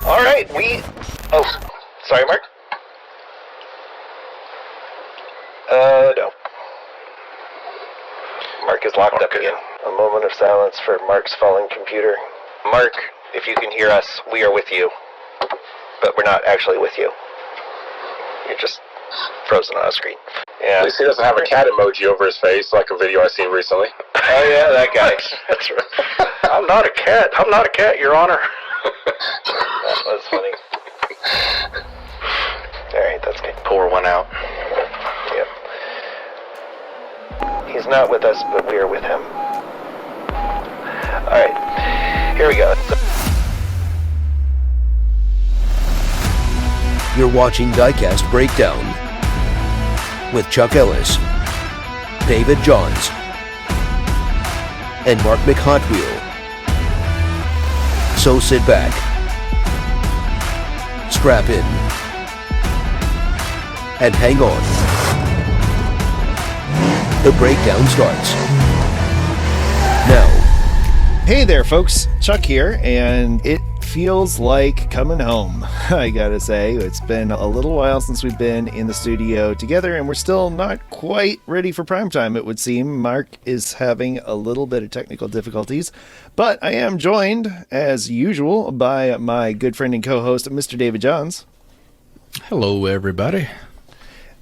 All right, Oh, sorry, Mark. No. Mark is locked up again. A moment of silence for Mark's fallen computer. Mark, if you can hear us, we are with you. But we're not actually with you. You're just frozen on a screen. Yeah. At least he doesn't have a cat emoji over his face, like a video I seen recently. Oh yeah, that guy. That's right. I'm not a cat, Your Honor. That was funny. Alright, that's good. Pour one out. Yep. He's not with us, but we are with him. Alright, here we go. You're watching Diecast Breakdown with Chuck Ellis, David Johns, and Mark McHotwheel. So sit back, strap in, and hang on. The breakdown starts now. Hey there, folks. Chuck here, and it feels like coming home, I gotta say. It's been a little while since we've been in the studio together, and we're still not quite ready for prime time, it would seem. Mark is having a little bit of technical difficulties, but I am joined, as usual, by my good friend and co-host, Mr. David Johns. Hello, everybody.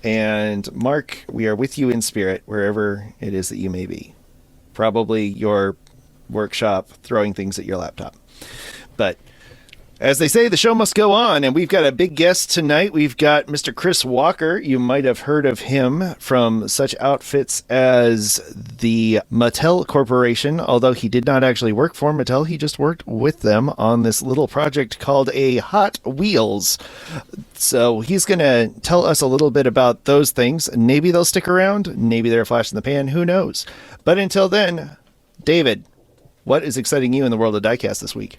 And Mark, we are with you in spirit, wherever it is that you may be. Probably your workshop throwing things at your laptop. But as they say, the show must go on, and we've got a big guest tonight. We've got Mr. Chris Walker. You might have heard of him from such outfits as the Mattel Corporation, although he did not actually work for Mattel. He just worked with them on this little project called a Hot Wheels. So he's going to tell us a little bit about those things. Maybe they'll stick around. Maybe they're a flash in the pan. Who knows? But until then, David, what is exciting you in the world of Diecast this week?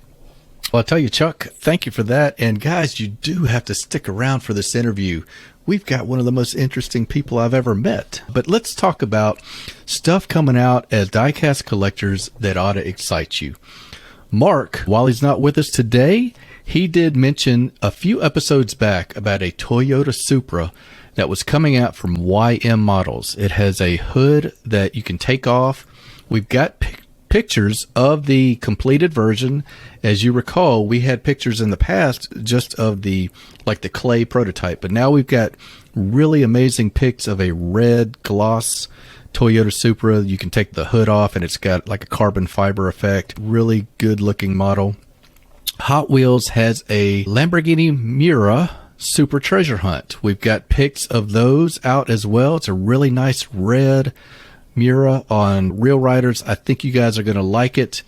Well, I'll tell you, Chuck, thank you for that. And guys, you do have to stick around for this interview. We've got one of the most interesting people I've ever met. But let's talk about stuff coming out as diecast collectors that ought to excite you. Mark, while he's not with us today, he did mention a few episodes back about a Toyota Supra that was coming out from YM Models. It has a hood that you can take off. We've got pictures of the completed version. As you recall, we had pictures in the past just of the clay prototype, but now we've got really amazing pics of a red gloss Toyota Supra. You can take the hood off and it's got like a carbon fiber effect. Really good looking model. Hot Wheels has a Lamborghini Miura Super Treasure Hunt. We've got pics of those out as well. It's a really nice red Miura on Real Riders. I think you guys are going to like it.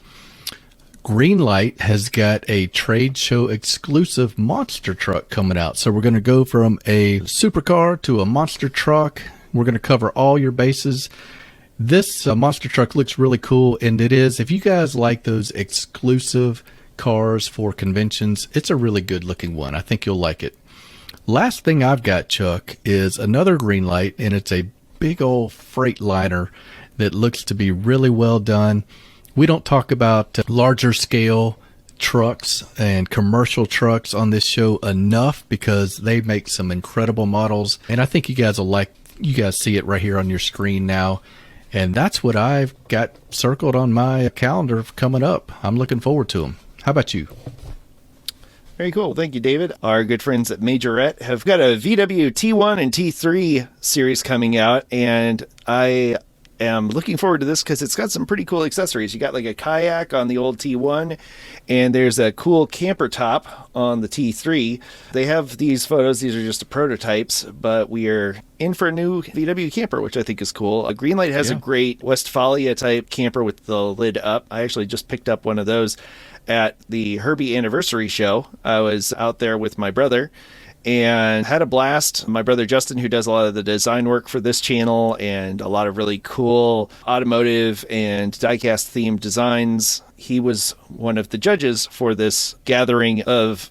Greenlight has got a trade show exclusive monster truck coming out. So we're going to go from a supercar to a monster truck. We're going to cover all your bases. This monster truck looks really cool, and it is, if you guys like those exclusive cars for conventions, it's a really good looking one. I think you'll like it. Last thing I've got, Chuck, is another Greenlight, and it's a big old Freightliner that looks to be really well done. We don't talk about larger scale trucks and commercial trucks on this show enough because they make some incredible models, and I think you guys will like. You guys see it right here on your screen now, and that's what I've got circled on my calendar coming up. I'm looking forward to them. How about you? Very cool. Thank you, David. Our good friends at Majorette have got a VW T1 and T3 series coming out, and I am looking forward to this because it's got some pretty cool accessories. You got like a kayak on the old T1, and there's a cool camper top on the T3. They have these photos. These are just prototypes, but we are in for a new VW camper, which I think is cool. A Greenlight has a great Westfalia type camper with the lid up. I actually just picked up one of those at the Herbie anniversary show. I was out there with my brother and had a blast. My brother Justin, who does a lot of the design work for this channel and a lot of really cool automotive and diecast themed designs, he was one of the judges for this gathering of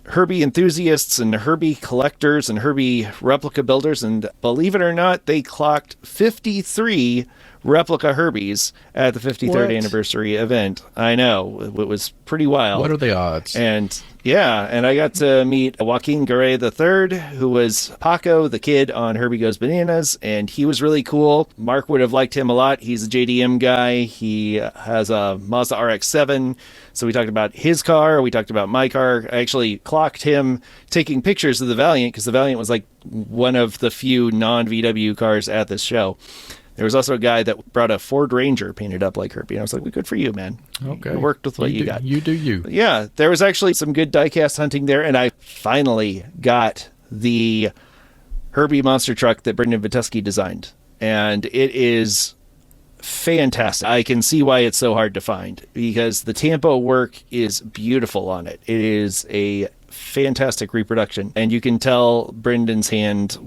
Herbie enthusiasts and Herbie collectors and Herbie replica builders, and believe it or not, they clocked 53 replica Herbies at the 53rd What? anniversary event. I know. It was pretty wild. What are the odds? And yeah, and I got to meet Joaquin Garay III, who was Paco, the kid on Herbie Goes Bananas, and he was really cool. Mark would have liked him a lot. He's a JDM guy. He has a Mazda RX-7, so we talked about his car. We talked about my car. I actually clocked him taking pictures of the Valiant, because the Valiant was like one of the few non-VW cars at this show. There was also a guy that brought a Ford Ranger painted up like Herbie. And I was like, well, good for you, man. Okay. You worked with what you got. You do you. But yeah, there was actually some good diecast hunting there, and I finally got the Herbie monster truck that Brendan Viteski designed. And it is fantastic. I can see why it's so hard to find, because the Tampo work is beautiful on it. It is a fantastic reproduction, and you can tell Brendan's hand,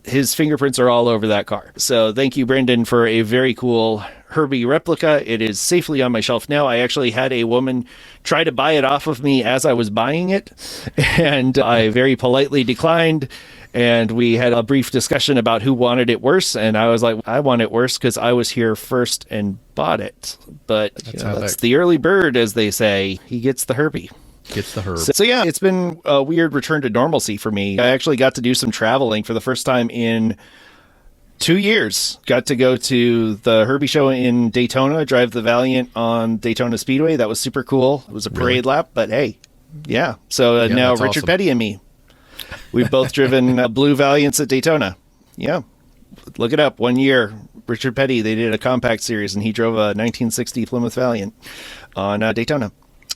his fingerprints are all over that car. So thank you, Brendan, for a very cool Herbie replica. It is safely on my shelf now. I actually had a woman try to buy it off of me as I was buying it, and I very politely declined. And we had a brief discussion about who wanted it worse. And I was like, I want it worse because I was here first and bought it. But that's the early bird, as they say. He gets the Herbie. Gets the herb. So yeah, it's been a weird return to normalcy for me. I actually got to do some traveling for the first time in 2 years. Got to go to the Herbie show in Daytona, drive the Valiant on Daytona Speedway. That was super cool. It was a parade lap, but hey, yeah. So now Richard awesome. Petty and me, we've both driven blue Valiants at Daytona. Yeah. Look it up. 1 year, Richard Petty, they did a compact series, and he drove a 1960 Plymouth Valiant on Daytona.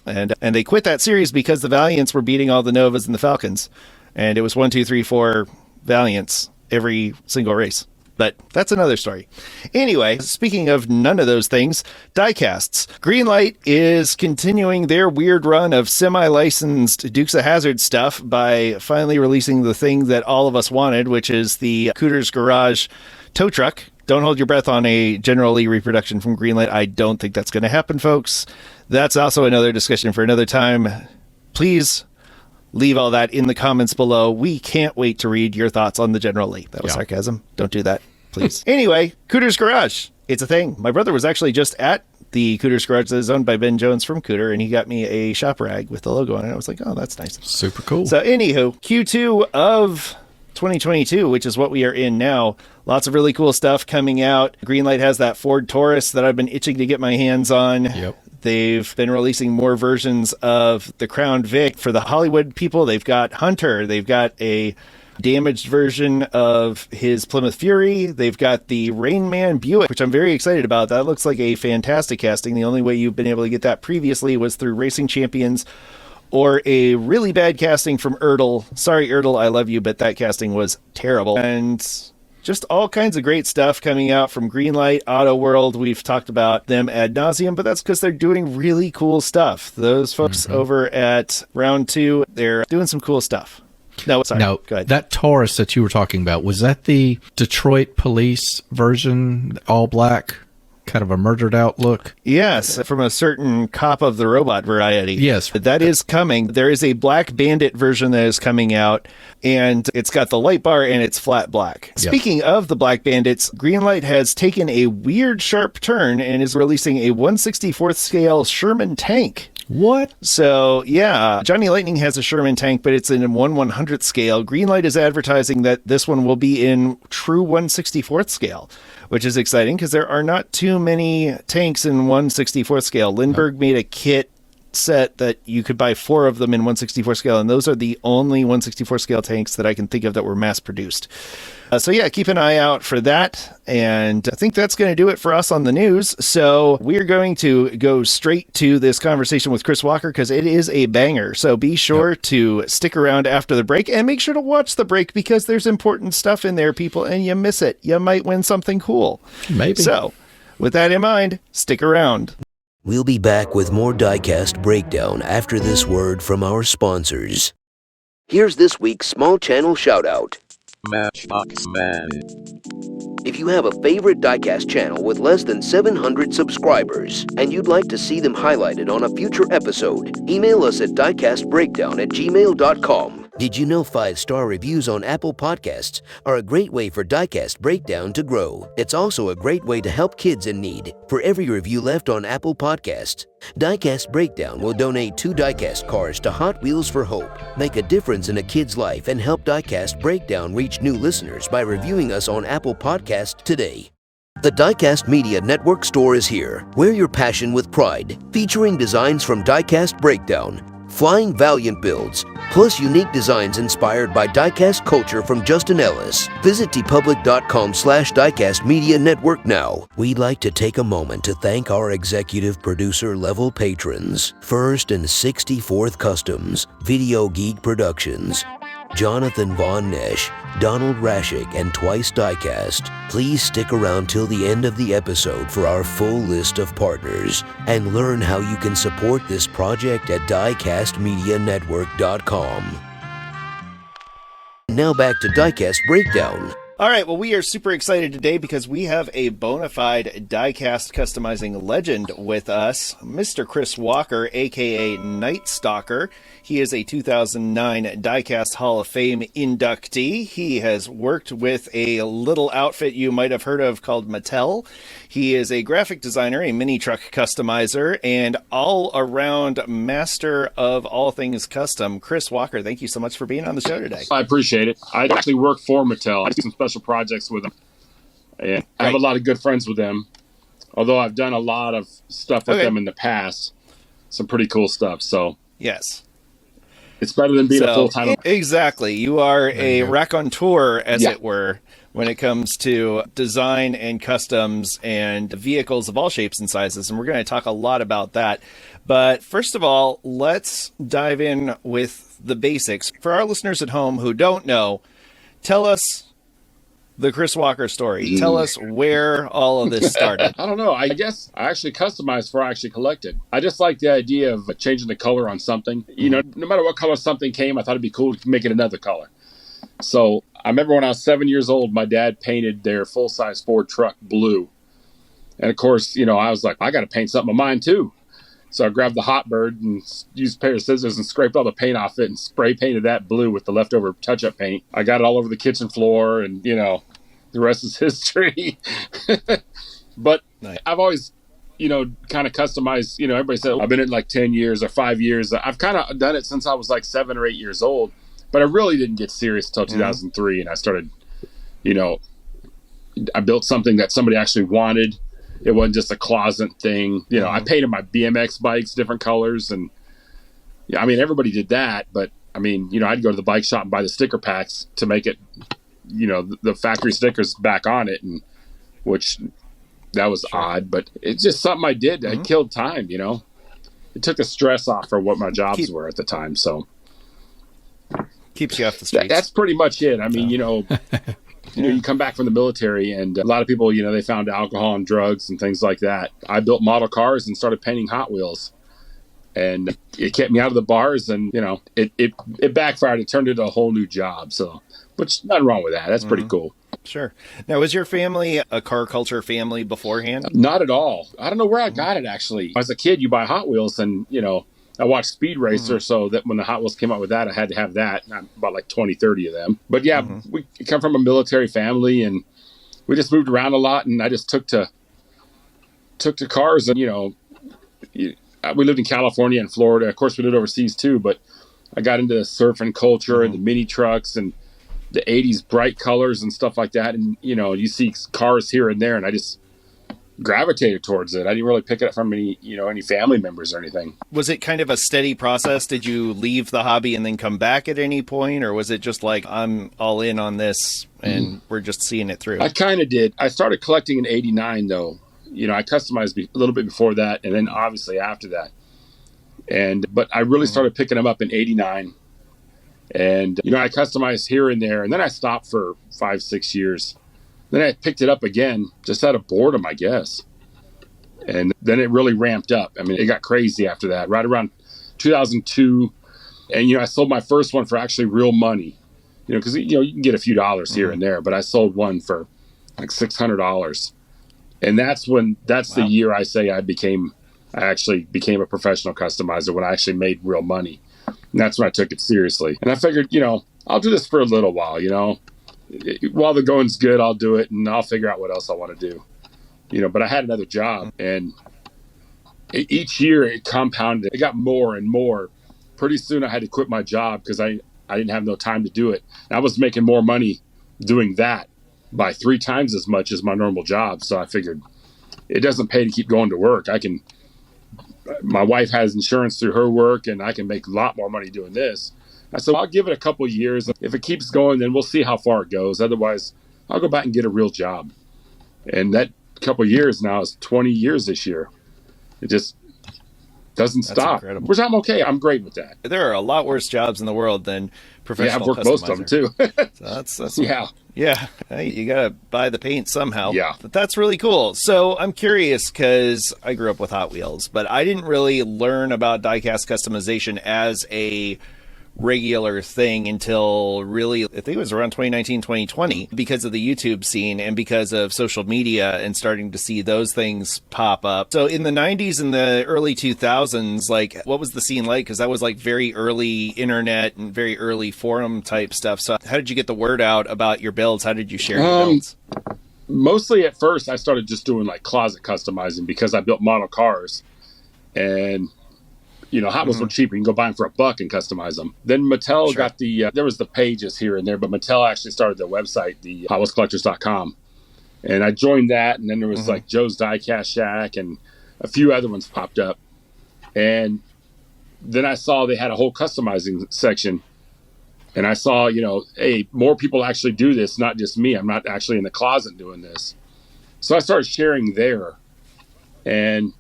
And they quit that series because the Valiants were beating all the Novas and the Falcons. And it was 1, 2, 3, 4 Valiants every single race. But that's another story. Anyway, speaking of none of those things, diecasts. Greenlight is continuing their weird run of semi-licensed Dukes of Hazzard stuff by finally releasing the thing that all of us wanted, which is the Cooter's Garage tow truck. Don't hold your breath on a General Lee reproduction from Greenlight. I don't think that's going to happen, folks. That's also another discussion for another time. Please leave all that in the comments below. We can't wait to read your thoughts on the General Lee. That was sarcasm. Don't do that, please. Anyway, Cooter's Garage. It's a thing. My brother was actually just at the Cooter's Garage that is owned by Ben Jones from Cooter, and he got me a shop rag with the logo on it. I was like, oh, that's nice. Super cool. So anywho, Q2 of 2022, which is what we are in now. Lots of really cool stuff coming out. Greenlight has that Ford Taurus that I've been itching to get my hands on. Yep. They've been releasing more versions of the Crown Vic for the Hollywood people. They've got Hunter. They've got a damaged version of his Plymouth Fury. They've got the Rain Man Buick, which I'm very excited about. That looks like a fantastic casting. The only way you've been able to get that previously was through Racing Champions or a really bad casting from Ertl. Sorry, Ertl, I love you, but that casting was terrible. And just all kinds of great stuff coming out from Greenlight, Auto World. We've talked about them ad nauseum, but that's because they're doing really cool stuff. Those folks over at Round 2, they're doing some cool stuff. No, sorry. Now, go ahead. that Taurus that you were talking about, was that the Detroit Police version, all black, kind of a murdered out look? Yes, from a certain Cop of the Robot variety. Yes. That is coming. There is a Black Bandit version that is coming out, and it's got the light bar and it's flat black. Yep. Speaking of the Black Bandits, Greenlight has taken a weird sharp turn and is releasing a 1/64th scale Sherman tank. What? So, yeah, Johnny Lightning has a Sherman tank, but it's in 1/100th scale. Greenlight is advertising that this one will be in true 1/64th scale, which is exciting because there are not too many tanks in 1/64th scale. Lindbergh made a kit set that you could buy 4 of them in 1/64 scale, and those are the only 1/64 scale tanks that I can think of that were mass produced. So yeah, keep an eye out for that, and I think that's going to do it for us on the news. So we're going to go straight to this conversation with Chris Walker because it is a banger. So be sure to stick around after the break, and make sure to watch the break because there's important stuff in there, people, and you miss it, you might win something cool. Maybe. So with that in mind, stick around. We'll be back with more Diecast Breakdown after this word from our sponsors. Here's this week's small channel shout-out. Matchbox Man. If you have a favorite Diecast channel with less than 700 subscribers and you'd like to see them highlighted on a future episode, email us at diecastbreakdown@gmail.com. Did you know 5-star reviews on Apple Podcasts are a great way for Diecast Breakdown to grow? It's also a great way to help kids in need. For every review left on Apple Podcasts, Diecast Breakdown will donate 2 Diecast cars to Hot Wheels for Hope. Make a difference in a kid's life and help Diecast Breakdown reach new listeners by reviewing us on Apple Podcasts today. The Diecast Media Network store is here. Wear your passion with pride, featuring designs from Diecast Breakdown, Flying Valiant builds, plus unique designs inspired by diecast culture from Justin Ellis. Visit tpublic.com/Diecast Media Network now. We'd like to take a moment to thank our executive producer level patrons. First and 64th Customs, Video Geek Productions, Jonathan Von Nesh, Donald Rashik, and Twice Diecast. Please stick around till the end of the episode for our full list of partners and learn how you can support this project at diecastmedianetwork.com. Now back to Diecast Breakdown. All right, well, we are super excited today because we have a bona fide die-cast customizing legend with us, Mr. Chris Walker, a.k.a. Night Stalker. He is a 2009 Diecast Hall of Fame inductee. He has worked with a little outfit you might have heard of called Mattel. He is a graphic designer, a mini truck customizer, and all-around master of all things custom. Chris Walker, thank you so much for being on the show today. I appreciate it. I actually work for Mattel. I do some special projects with them. And I have a lot of good friends with them. Although I've done a lot of stuff with them in the past. Some pretty cool stuff. So yes. It's better than being a full-time. Exactly. You are a raconteur, as it were, when it comes to design and customs and vehicles of all shapes and sizes. And we're going to talk a lot about that. But first of all, let's dive in with the basics. For our listeners at home who don't know, tell us the Chris Walker story. Tell us where all of this started. I don't know. I guess I actually customized before I actually collected. I just like the idea of changing the color on something. You know, no matter what color something came, I thought it'd be cool to make it another color. So I remember when I was 7 years old, my dad painted their full-size Ford truck blue. And of course, you know, I was like, I got to paint something of mine too. So I grabbed the hot bird and used a pair of scissors and scraped all the paint off it and spray painted that blue with the leftover touch-up paint. I got it all over the kitchen floor, and, you know, the rest is history. But I've always, you know, kind of customized, you know, everybody said, I've been in like 10 years or 5 years. I've kind of done it since I was like 7 or 8 years old. But I really didn't get serious until 2003. And I started, you know, I built something that somebody actually wanted. It wasn't just a closet thing. You know, I painted my BMX bikes different colors. And, yeah, I mean, everybody did that. But, I mean, you know, I'd go to the bike shop and buy the sticker packs to make it, you know, the factory stickers back on it. And which that was odd. But it's just something I did. I killed time, you know. It took the stress off for what my jobs were at the time. So keeps you off the streets. That's pretty much it. I mean, you know, you come back from the military, and a lot of people, you know, they found alcohol and drugs and things like that. I built model cars and started painting Hot Wheels, and it kept me out of the bars. And you know, it backfired. It turned into a whole new job. So, which nothing wrong with that. That's pretty cool. Sure. Now, was your family a car culture family beforehand? Not at all. I don't know where I got it, actually. As a kid, you buy Hot Wheels, and, you know, I watched Speed Racer, so that when the Hot Wheels came out with that, I had to have that. I bought like 20, 30 of them. But yeah, we come from a military family, and we just moved around a lot, and I just took to cars. And, you know, we lived in California and Florida. Of course, we lived overseas too, but I got into the surfing culture and the mini trucks and the 80s bright colors and stuff like that. And, you know, you see cars here and there, and I just gravitated towards it. I didn't really pick it up from any family members or anything. Was it kind of a steady process? Did you leave the hobby and then come back at any point? Or was it just like, I'm all in on this and we're just seeing it through? I kind of did. I started collecting in 89 though. You know, I customized a little bit before that, and then obviously after that. But I really started picking them up in 89. And, you know, I customized here and there, and then I stopped for 5-6 years. Then I picked it up again, just out of boredom, I guess. And then it really ramped up. I mean, it got crazy after that, right around 2002. And, you know, I sold my first one for actually real money. You know, because, you know, you can get a few dollars here and there, but I sold one for like $600. And that's the year I say I actually became a professional customizer, when I actually made real money. And that's when I took it seriously. And I figured, I'll do this for a little while, While the going's good, I'll do it, and I'll figure out what else I want to do. But I had another job, and each year it compounded. It got more and more. Pretty soon I had to quit my job because I didn't have no time to do it. And I was making more money doing that by 3 times as much as my normal job. So I figured it doesn't pay to keep going to work. My wife has insurance through her work, and I can make a lot more money doing this. I said, I'll give it a couple of years. If it keeps going, then we'll see how far it goes. Otherwise, I'll go back and get a real job. And that couple of years now is 20 years this year. It just doesn't stop. Incredible. Which I'm okay. I'm great with that. There are a lot worse jobs in the world than professional I've worked most of them too. So that's yeah. Hey, you gotta buy the paint somehow. Yeah. But that's really cool. So I'm curious because I grew up with Hot Wheels, but I didn't really learn about diecast customization as a regular thing until really, I think it was around 2019, 2020, because of the YouTube scene and because of social media and starting to see those things pop up. So in the 90s and the early 2000s, like, what was the scene like? Because that was like very early internet and very early forum type stuff. So how did you get the word out about your builds? How did you share your builds? Mostly at first, I started just doing like closet customizing because I built model cars, and Hot Wheels were cheaper. You can go buy them for $1 and customize them. Then Mattel got there was the pages here and there, but Mattel actually started their website, the HotWheelsCollectors.com. And I joined that, and then there was like Joe's Diecast Shack and a few other ones popped up. And then I saw they had a whole customizing section. And I saw, hey, more people actually do this, not just me. I'm not actually in the closet doing this. So I started sharing there. And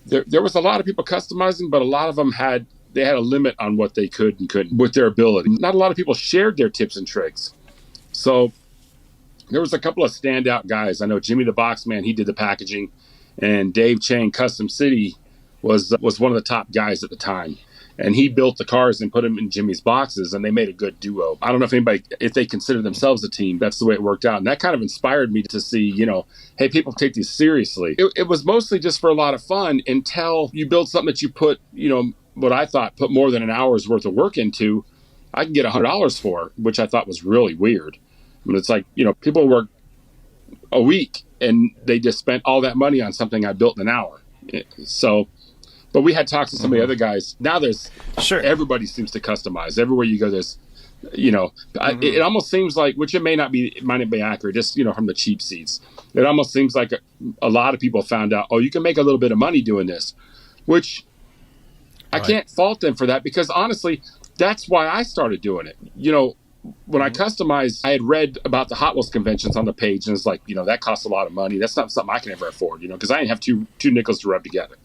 there was a lot of people customizing, but a lot of them had a limit on what they could and couldn't with their ability. Not a lot of people shared their tips and tricks. So there was a couple of standout guys. I know Jimmy the Box Man, he did the packaging, and Dave Chang Custom City was one of the top guys at the time. And he built the cars and put them in Jimmy's boxes, and they made a good duo. I don't know if they consider themselves a team. That's the way it worked out. And that kind of inspired me to see, hey, people take these seriously. It was mostly just for a lot of fun until you build something that you put, what I thought put more than an hour's worth of work into. I can get $100 for, which I thought was really weird. I mean, it's like, people work a week and they just spent all that money on something I built in an hour. So... But we had talks to some of the other guys. Now everybody seems to customize. Everywhere you go, there's, it almost seems like, which it might not be accurate, just, from the cheap seats. It almost seems like a lot of people found out, you can make a little bit of money doing this, which I can't fault them for that because honestly, that's why I started doing it. When I customized, I had read about the Hot Wheels conventions on the page, and it's like, that costs a lot of money. That's not something I can ever afford, because I didn't have two nickels to rub together.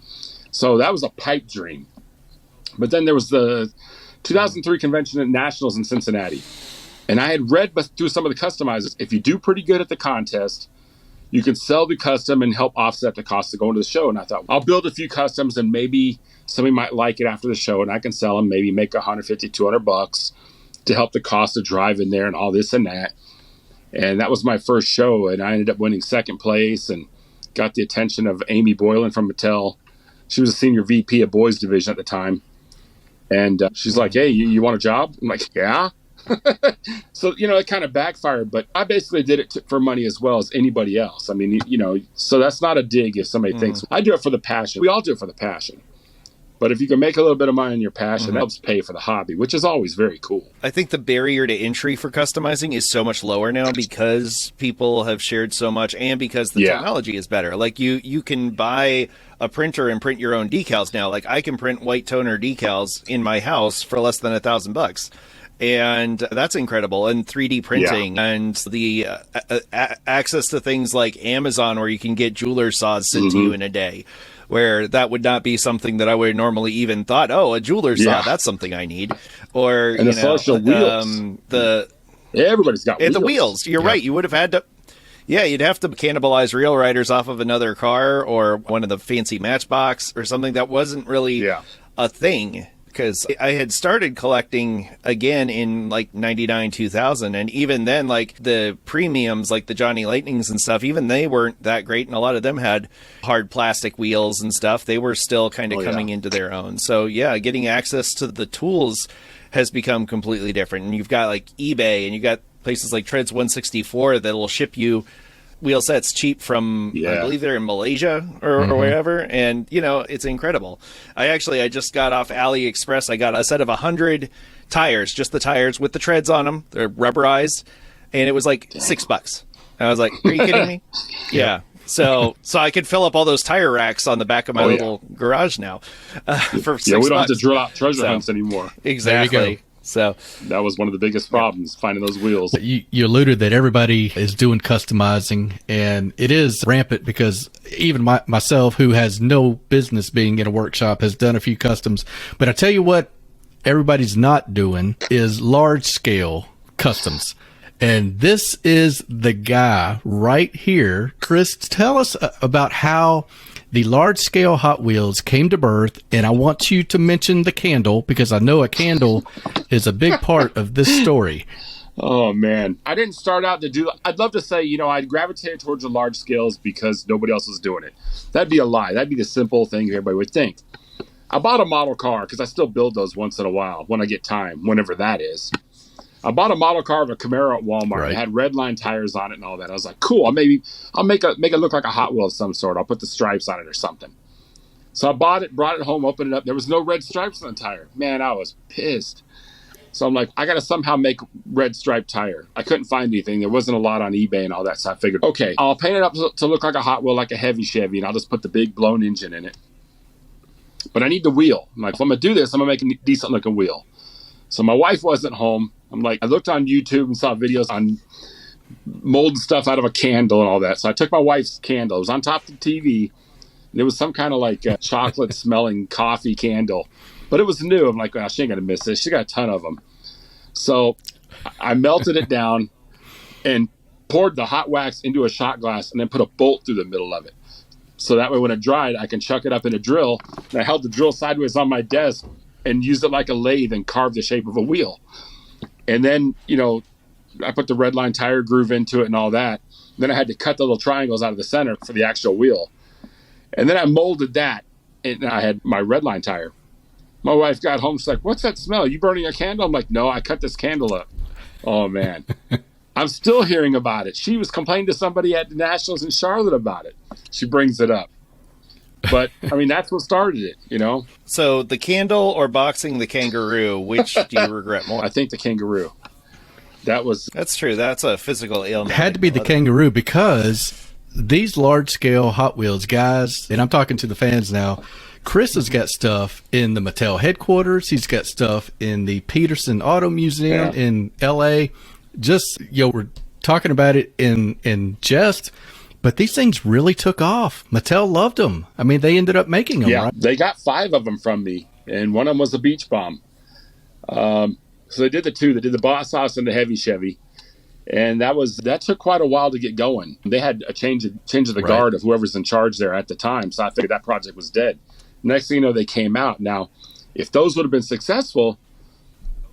So that was a pipe dream. But then there was the 2003 convention at Nationals in Cincinnati. And I had read through some of the customizers, if you do pretty good at the contest, you can sell the custom and help offset the cost of going to the show. And I thought, I'll build a few customs and maybe somebody might like it after the show and I can sell them, maybe make $150, $200 to help the cost of driving there and all this and that. And that was my first show. And I ended up winning second place and got the attention of Amy Boylan from Mattel. She was a senior VP of boys division at the time. And she's like, hey, you want a job? I'm like, yeah. So, it kind of backfired, but I basically did it for money as well as anybody else. I mean, so that's not a dig if somebody thinks I do it for the passion. We all do it for the passion. But if you can make a little bit of money in your passion, that helps pay for the hobby, which is always very cool. I think the barrier to entry for customizing is so much lower now because people have shared so much and because the technology is better. Like you can buy a printer and print your own decals now. Like I can print white toner decals in my house for less than $1,000. And that's incredible. And 3D printing and the access to things like Amazon where you can get jeweler's saws sent to you in a day. Where that would not be something that I would normally even thought, a jeweler's saw, that's something I need. Or, and wheels. Everybody's got wheels. And the wheels. You're right. You would have had to, you'd have to cannibalize Real Riders off of another car or one of the fancy Matchbox or something that wasn't really a thing. because I had started collecting again in like 99, 2000. And even then, like the premiums, like the Johnny Lightnings and stuff, even they weren't that great. And a lot of them had hard plastic wheels and stuff. They were still kind of coming into their own. So yeah, getting access to the tools has become completely different. And you've got like eBay, and you've got places like Treads 164 that'll ship you wheel sets cheap from, I believe they're in Malaysia or wherever. And, you know, it's incredible. I just got off AliExpress. I got a set of 100 tires, just the tires with the treads on them. They're rubberized. And it was like $6. I was like, are you kidding me? Yeah. So I could fill up all those tire racks on the back of my little garage now for $6. We don't have to drill out treasure hunts anymore. Exactly. So that was one of the biggest problems, finding those wheels. You alluded that everybody is doing customizing, and it is rampant because even myself, who has no business being in a workshop, has done a few customs. But I tell you what, everybody's not doing is large scale customs. And this is the guy right here. Chris, tell us about how the large-scale Hot Wheels came to birth, and I want you to mention the candle, because I know a candle is a big part of this story. Oh, man. I didn't start out to do... I'd love to say, you know, I'd gravitated towards the large scales because nobody else was doing it. That'd be a lie. That'd be the simple thing everybody would think. I bought a model car, because I still build those once in a while, when I get time, whenever that is. I bought a model car of a Camaro at Walmart. Right. It had red line tires on it and all that. I was like, cool, I'll make it look like a Hot Wheel of some sort. I'll put the stripes on it or something. So I bought it, brought it home, opened it up. There was no red stripes on the tire. Man, I was pissed. So I'm like, I got to somehow make red striped tire. I couldn't find anything. There wasn't a lot on eBay and all that. So I figured, okay, I'll paint it up to look like a Hot Wheel, like a heavy Chevy, and I'll just put the big blown engine in it. But I need the wheel. I'm like, if I'm going to do this, I'm going to make a decent looking wheel. So my wife wasn't home. I'm like, I looked on YouTube and saw videos on molding stuff out of a candle and all that. So I took my wife's candle. It was on top of the TV. And it was some kind of like chocolate smelling coffee candle. But it was new. I'm like, well, she ain't going to miss this. She got a ton of them. So I melted it down and poured the hot wax into a shot glass and then put a bolt through the middle of it. So that way when it dried, I can chuck it up in a drill. And I held the drill sideways on my desk and used it like a lathe and carved the shape of a wheel. And then, you know, I put the red line tire groove into it and all that. Then I had to cut the little triangles out of the center for the actual wheel. And then I molded that, and I had my red line tire. My wife got home, she's like, what's that smell? You burning a candle? I'm like, no, I cut this candle up. Oh, man. I'm still hearing about it. She was complaining to somebody at the Nationals in Charlotte about it. She brings it up. But, I mean, that's what started it, you know? So the candle or boxing the kangaroo, which do you regret more? I think the kangaroo. That's true. That's a physical ailment. It had to be the kangaroo because these large-scale Hot Wheels guys, and I'm talking to the fans now, Chris has got stuff in the Mattel headquarters. He's got stuff in the Peterson Auto Museum in L.A. Just, you know, we're talking about it in jest. But these things really took off. Mattel loved them. I mean, they ended up making them, right? They got 5 of them from me, and one of them was a beach bomb. So they did the 2. They did the Boss House and the Heavy Chevy, and that took quite a while to get going. They had a change of the guard of whoever's in charge there at the time, so I figured that project was dead. Next thing you know, they came out. Now, if those would have been successful,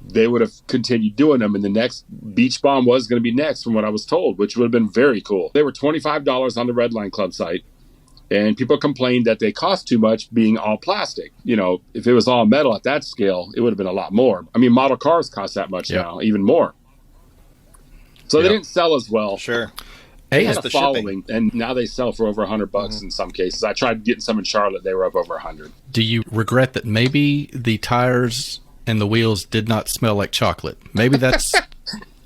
they would have continued doing them, and the next Beach Bomb was going to be next from what I was told, which would have been very cool. They were $25 on the Redline Club site, and people complained that they cost too much being all plastic. You know, if it was all metal at that scale, it would have been a lot more. I mean, model cars cost that much now, even more. So they didn't sell as well. Sure. They had a following, and now they sell for over $100 in some cases. I tried getting some in Charlotte. They were up over $100. Do you regret that maybe the tires and the wheels did not smell like chocolate? Maybe that's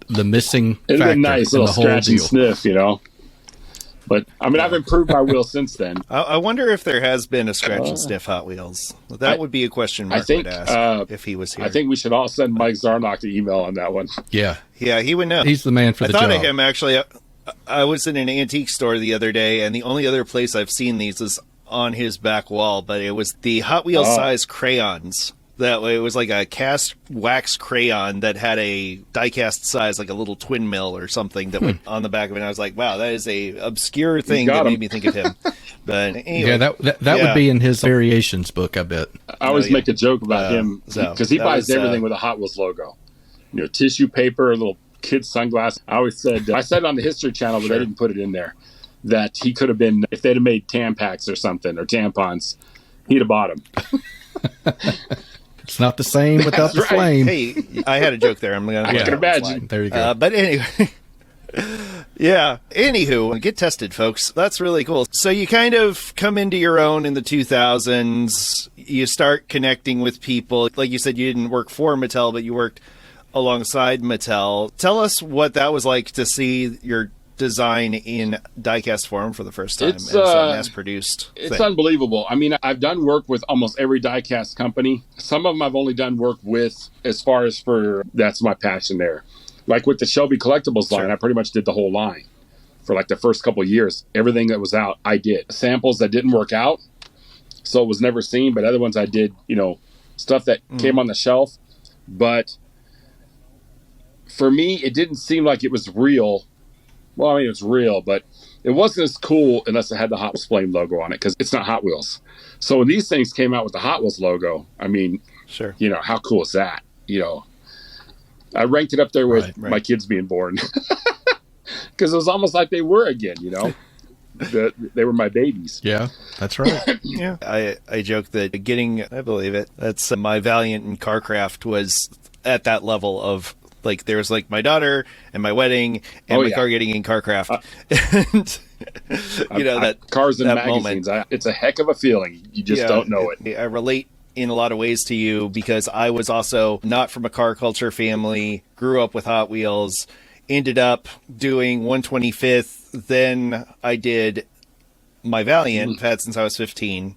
the missing factor. It'd been nice, in little the whole scratch and deal. sniff, you know. But I mean, I've improved my wheel since then. I wonder if there has been a scratch and sniff Hot Wheels. That would be a question Mark would ask if he was here. I think we should all send Mike Zarnock the email on that one. Yeah, he would know. He's the man for the job. I thought of him actually. I was in an antique store the other day, and the only other place I've seen these is on his back wall. But it was the Hot Wheels size crayons. that way. It was like a cast wax crayon that had a die-cast size, like a little twin mill or something that went on the back of it. And I was like, wow, that is a obscure thing that made me think of him. But anyway, yeah, that would be in his variations book, I bet. I always make a joke about him because he buys everything with a Hot Wheels logo. You know, tissue paper, little kid sunglasses. I always said, I said it on the History Channel, but they didn't put it in there, that he could have been, if they'd have made Tampax or something, or tampons, he'd have bought them. It's not the same without the flame. Hey, I had a joke there. I can imagine. There you go. But anyway, yeah. Anywho, get tested, folks. That's really cool. So you kind of come into your own in the 2000s. You start connecting with people. Like you said, you didn't work for Mattel, but you worked alongside Mattel. Tell us what that was like to see your design in diecast form for the first time as a mass-produced It's thing. Unbelievable. I mean, I've done work with almost every diecast company. Some of them I've only done work with as far as for, that's my passion there. Like with the Shelby Collectibles line, I pretty much did the whole line for like the first couple of years. Everything that was out, I did. Samples that didn't work out, so it was never seen, but other ones I did, you know, stuff that came on the shelf. But for me, it didn't seem like it was real. Well, I mean, it's real, but it wasn't as cool unless it had the Hot Wheels Flame logo on it, because it's not Hot Wheels. So when these things came out with the Hot Wheels logo, I mean, you know, how cool is that? You know, I ranked it up there with my kids being born, because it was almost like they were again, you know. They were my babies. Yeah, that's right. Yeah, I joke that I believe it, that's my Valiant and Carcraft was at that level of, like, there was like my daughter and my wedding and my car getting in Carcraft. And you know, that cars and that magazines, it's a heck of a feeling. You just don't know it. I relate in a lot of ways to you because I was also not from a car culture family, grew up with Hot Wheels, ended up doing 125th. Then I did my Valiant, I've had since I was 15.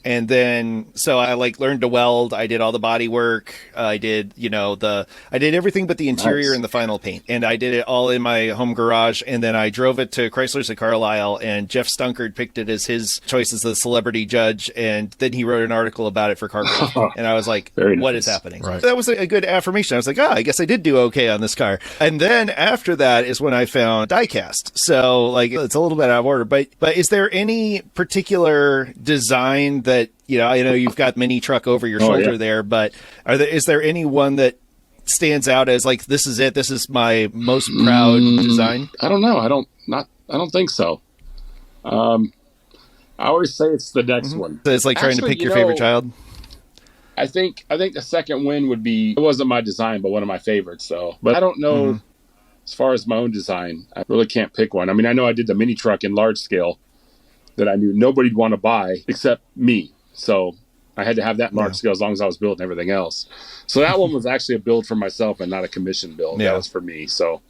And then, so I like learned to weld. I did all the body work. I did, you know, I did everything but the interior and the final paint. And I did it all in my home garage. And then I drove it to Chrysler's at Carlisle, and Jeff Stunkard picked it as his choice as the celebrity judge. And then he wrote an article about it for Carcraft. And I was like, what is happening? Right. That was a good affirmation. I was like, I guess I did do okay on this car. And then after that is when I found diecast. So like, it's a little bit out of order, but is there any particular design that, you know, I know you've got mini truck over your shoulder there, but is there any one that stands out as like, this is it, this is my most proud design? I don't know. I don't think so. I always say it's the next one. So it's like trying to pick your favorite child. I think the second win would be, it wasn't my design, but one of my favorites. So, but I don't know as far as my own design. I really can't pick one. I mean, I know I did the mini truck in large scale that I knew nobody'd want to buy except me. So I had to have that in large scale as long as I was building everything else. So that one was actually a build for myself and not a commission build. That was for me. So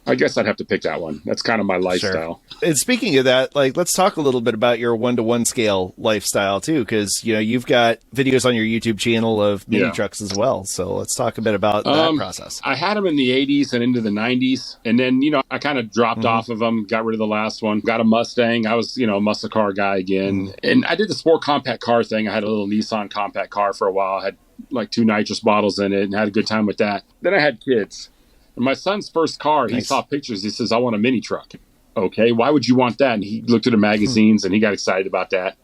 I guess I'd have to pick that one. That's kind of my lifestyle. Sure. And speaking of that, like, let's talk a little bit about your 1-to-1 scale lifestyle too, because, you know, you've got videos on your YouTube channel of mini trucks as well. So let's talk a bit about that process. I had them in the 80s and into the 90s. And then, you know, I kind of dropped off of them, got rid of the last one, got a Mustang. I was, you know, a muscle car guy again. And I did the sport compact car thing. I had a little Nissan compact car for a while. I had like 2 nitrous bottles in it and had a good time with that. Then I had kids. And my son's first car, he saw pictures. He says, I want a mini truck. Okay, why would you want that? And he looked at the magazines and he got excited about that,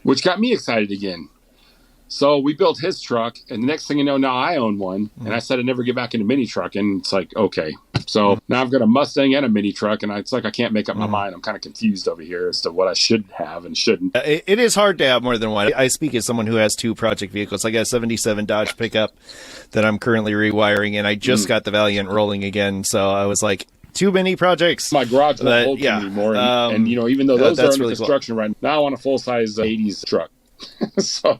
which got me excited again. So we built his truck, and the next thing you know, now I own one. And I said I'd never get back into mini truck. And it's like, okay. So now I've got a Mustang and a mini truck, and it's like I can't make up my mind. I'm kind of confused over here as to what I should have and shouldn't. It is hard to have more than one. I speak as someone who has 2 project vehicles. I got a 77 Dodge pickup that I'm currently rewiring, and I just got the Valiant rolling again. So I was like, too many projects. My garage won't hold me anymore. And, you know, even though those are under construction right now, I want a full-size 80s truck. So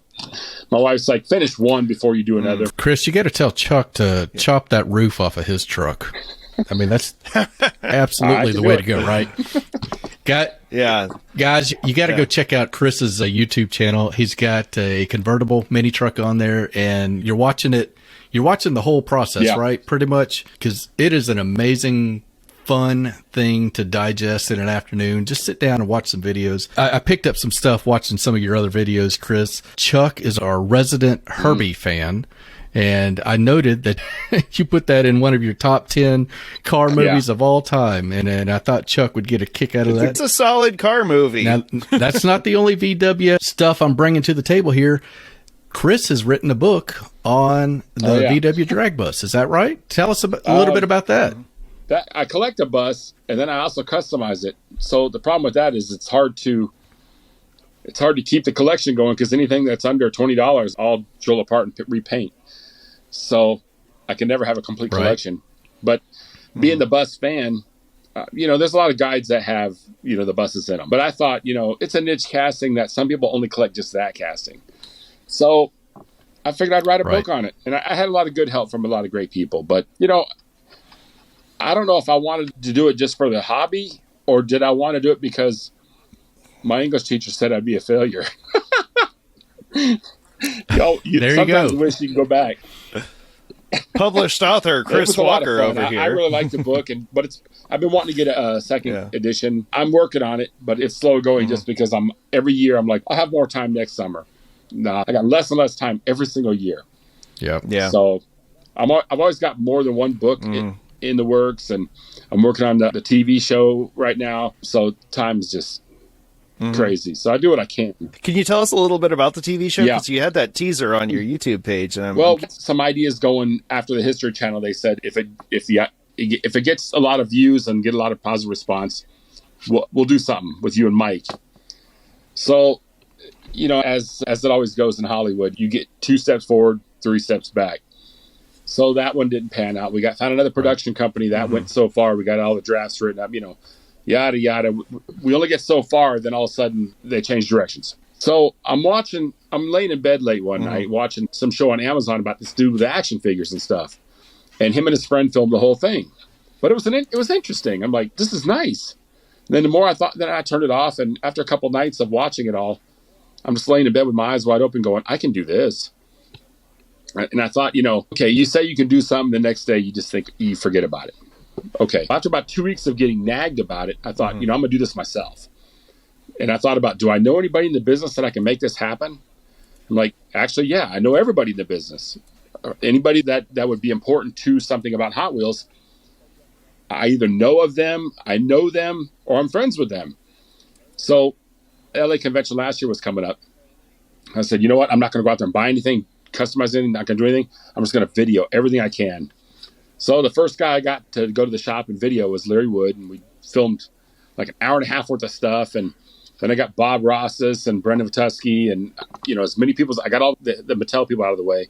my wife's like, finish one before you do another. Chris, you got to tell Chuck to chop that roof off of his truck. I mean, that's absolutely the way to go, right? Guys, you got to go check out Chris's YouTube channel. He's got a convertible mini truck on there, and you're watching it. You're watching the whole process, right? Pretty much, because it is an amazing fun thing to digest in an afternoon. Just sit down and watch some videos. I picked up some stuff watching some of your other videos, Chris. Chuck is our resident Herbie fan. And I noted that you put that in one of your top 10 car movies of all time. And I thought Chuck would get a kick out of that. It's a solid car movie. Now, that's not the only VW stuff I'm bringing to the table here. Chris has written a book on the VW drag bus. Is that right? Tell us a little bit about that. I collect a bus, and then I also customize it. So the problem with that is it's hard to keep the collection going because anything that's under $20, I'll drill apart and repaint. So I can never have a complete collection. But being the bus fan, there's a lot of guides that have, the buses in them. But I thought, it's a niche casting that some people only collect just that casting. So I figured I'd write a book on it. And I had a lot of good help from a lot of great people. But, I don't know if I wanted to do it just for the hobby or did I want to do it because my English teacher said I'd be a failure. There you sometimes go. wish you could go back. Published author Chris Walker over here. I really like the book, but I've been wanting to get a second edition. I'm working on it, but it's slow going just because every year I'm like, I'll have more time next summer. Nah, I got less and less time every single year. Yeah. So I've always got more than one book in the works, and I'm working on the TV show right now. So time's just crazy. So I do what I can. Can you tell us a little bit about the TV show? Yeah. Because you had that teaser on your YouTube page. Well, some ideas going after the History Channel. They said if it gets a lot of views and get a lot of positive response, we'll do something with you and Mike. So, as it always goes in Hollywood, you get 2 steps forward, 3 steps back. So that one didn't pan out. We found another production company that went so far. We got all the drafts written up, yada, yada. We only get so far, then all of a sudden they change directions. So I'm laying in bed late one night watching some show on Amazon about this dude with the action figures and stuff. And him and his friend filmed the whole thing. But it was interesting. I'm like, this is nice. And then the more I thought, then I turned it off. And after a couple nights of watching it all, I'm just laying in bed with my eyes wide open going, I can do this. And I thought, okay, you say you can do something, the next day you just think, you forget about it. Okay. After about 2 weeks of getting nagged about it, I thought, I'm going to do this myself. And I thought about, do I know anybody in the business that I can make this happen? I'm like, actually, yeah, I know everybody in the business. Anybody that would be important to something about Hot Wheels. I either know of them, I know them, or I'm friends with them. So LA convention last year was coming up. I said, you know what? I'm not going to go out there and buy anything, customize anything, not going to do anything. I'm just going to video everything I can. So the first guy I got to go to the shop and video was Larry Wood, and we filmed like an hour and a half worth of stuff. And then I got Bob Ross's and Brendan Vituski and, as many people as I got all the Mattel people out of the way.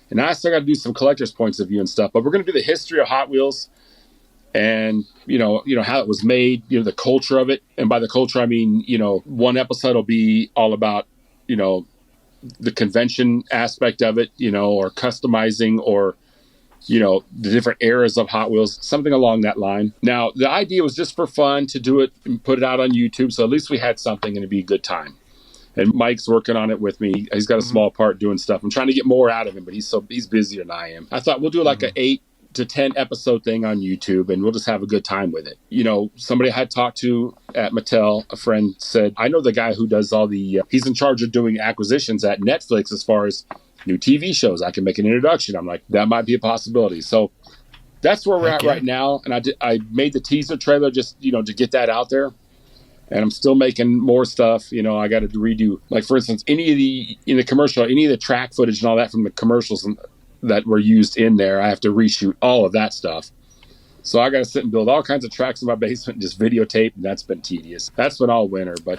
And now I still got to do some collector's points of view and stuff, but we're going to do the history of Hot Wheels and, how it was made, the culture of it. And by the culture, I mean, one episode will be all about, the convention aspect of it, or customizing or, the different eras of Hot Wheels, something along that line. Now, the idea was just for fun to do it and put it out on YouTube. So at least we had something and it'd be a good time. And Mike's working on it with me. He's got a small part doing stuff. I'm trying to get more out of him, but he's busier than I am. I thought we'll do like an 8 to 10 episode thing on YouTube and we'll just have a good time with it. Somebody I had talked to at Mattel, a friend said, I know the guy who does all he's in charge of doing acquisitions at Netflix as far as new TV shows. I can make an introduction. I'm like, that might be a possibility. So that's where we're at right now. And I made the teaser trailer just, to get that out there. And I'm still making more stuff. I got to redo, like, for instance, in the commercial, any of the track footage and all that from the commercials that were used in there, I have to reshoot all of that stuff. So I got to sit and build all kinds of tracks in my basement and just videotape. And that's been tedious. That's been all winter. But,